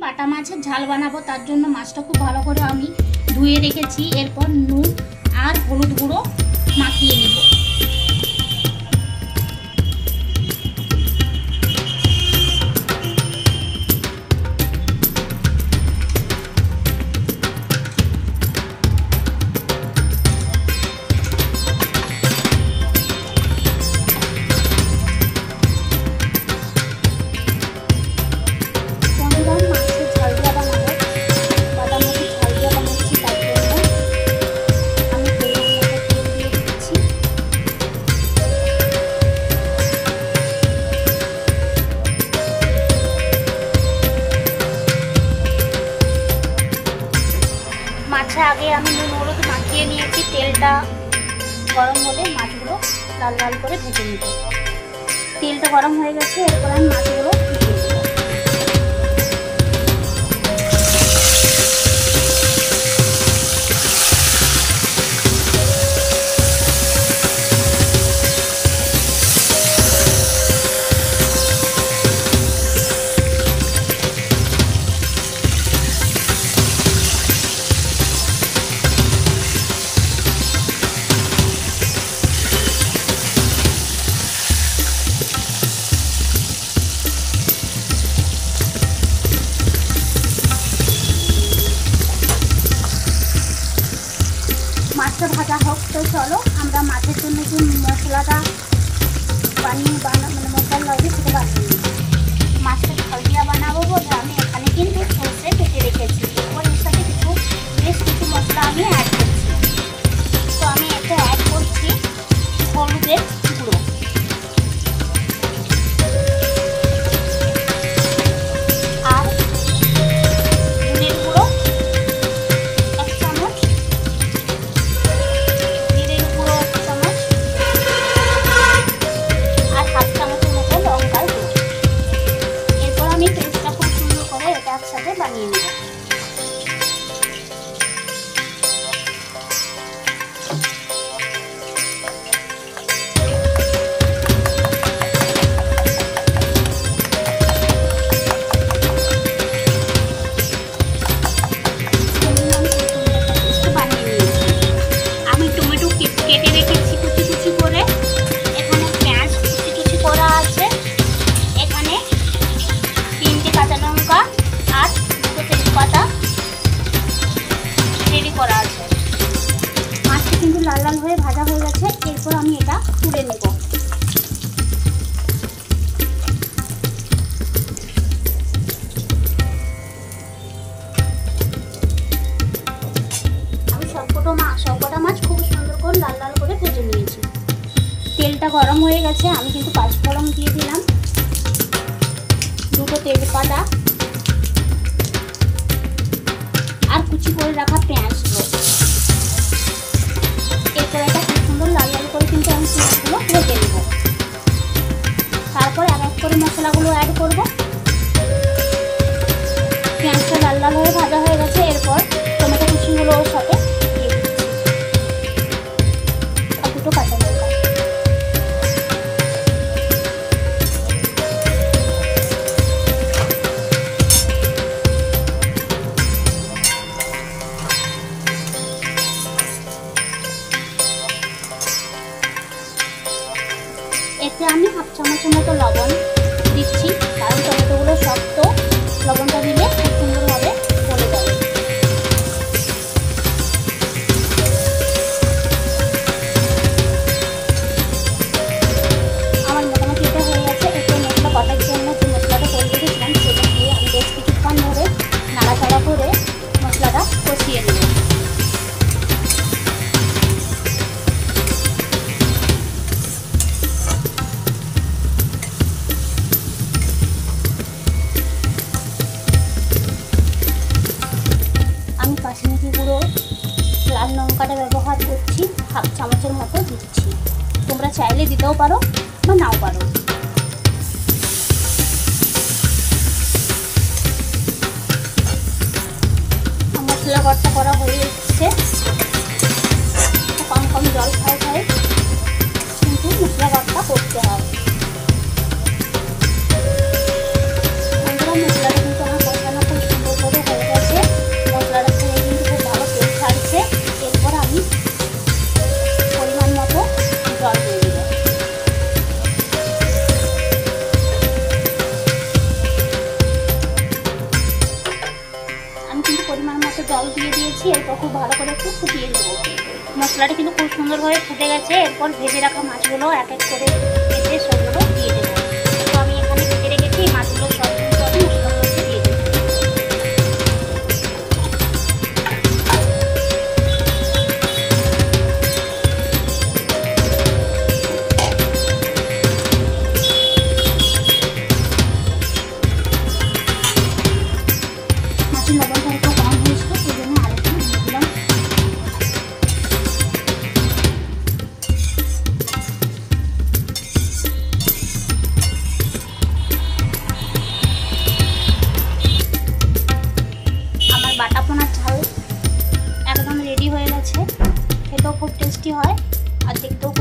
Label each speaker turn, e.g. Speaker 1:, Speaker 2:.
Speaker 1: বাটা মাছের ঝাল বানাবো, তার জন্য মাছটা খুব ভালো করে আমি ধুয়ে রেখেছি। এরপর নুন আর হলুদ গুঁড়ো মাখিয়ে নেব। মাছে আগে আমি নুন হলুদ মাখিয়ে নিয়েছি। তেলটা গরম হলে মাছগুলো লাল লাল করে ভেজে নিব। তেলটা গরম হয়ে গেছে, এরপর আমি মাছগুলো দিয়ে দেব। মাছটা ভাজা হোক, তো চলো আমরা মাছের জন্য যে মশলাটা মশলা লাগবে সেটা বানিয়ে নিই। মাছটা হলদিয়া বানাবো বলে আমি এখানে কিন্তু সর্ষে কেটে রেখেছি। এরপর এর সাথে বেশ কিছু মশলা আমি অ্যাড করছি। তো আমি এটা অ্যাড করছি হলুদের গুঁড়ো, আর ধনের গুঁড়ো 1 চামচ, জিরের গুঁড়ো 1 চামচ, আর 1/2 চামচের মতো লঙ্কার গুঁড়ো। এরপর আমি পেস্টটা খুব সুন্দর করে এটা একসাথে বানিয়ে নেব। আমি টমেটো কেটে রেখেছি কুচি কুচি করে। এখানে পেঁয়াজ কুচি কুচি করা আছে। এখানে 3টে কাঁচা লঙ্কা আর 2টো তেজপাতা রেডি করা আছে। মাছটা কিন্তু লাল লাল হয়ে ভাজা হয়ে গেছে। এরপর আমি এটা তুলে নেব। সবকটা মাছ খুব সুন্দর করে লাল লাল করে ভেজে নিয়েছি। তেলটা গরম হয়ে গেছে, আমি কিন্তু 5 ফোড়ন দিয়ে দিলাম, 2টো তেজপাতা আর কুচি করে রাখা পেঁয়াজগুলো। এরপর এটা খুব সুন্দর লাল লাল করে কিন্তু আমি পেঁয়াজগুলো ভেজে নেব। তারপর এক এক করে মশলাগুলো অ্যাড করব। পেঁয়াজটা লাল লাল হয়ে ভাজা হয়ে গেছে। এরপর টমেটো কুচিগুলো ওর সাথে দিয়ে দিচ্ছি, আর 2টো কাঁচা লঙ্কা। এতে আমি 1/2 চামচের মতো লবণ দিচ্ছি, কারণ টমেটোগুলো শক্ত, লবণটা দিলে খুব সুন্দরভাবে গলে যাবে। আমার মোটামুটি এটা হয়ে গেছে। এরপর মশলা বাটার জন্য যে মশলাটা করে রেখেছিলাম সেটা দিয়ে আমি বেশ কিছুক্ষণ ধরে নাড়াচাড়া করে মশলাটা কষিয়ে নেব। কাশ্মীরি গুঁড়ো লাল লঙ্কাটা ব্যবহার করছি, 1/2 চামচের মতো দিচ্ছি। তোমরা চাইলে দিতেও পারো বা নাও পারো। মশলা ভর্তা করা হয়ে এসছে। কম কম জল খায় কিন্তু মশলা ভর্তা করতে হবে। বন্ধুরা, মশলাটা কিন্তু আমার কষানো খুব একটু জল দিয়ে দিয়েছি, এরপর খুব ভালো করে একটু ফুটিয়ে নেবো। মশলাটা কিন্তু খুব সুন্দরভাবে ফুটে গেছে। এরপর ভেজে রাখা মাছগুলো এক এক করে ভেজে সবগুলো দিয়ে দেবো। তো আমি এখানে ভেজে রেখেছি মাছগুলো সব মশলার মধ্যে দিয়ে দেবো। মাছের লবণটা একটু কম হয়েছিল, সেই জন্য আরেকটু দিয়ে দিলাম। আমার বাটা পোনার ঝাল একদম রেডি হয়ে গেছে। খেতেও খুব টেস্টি হয় আর দেখতেও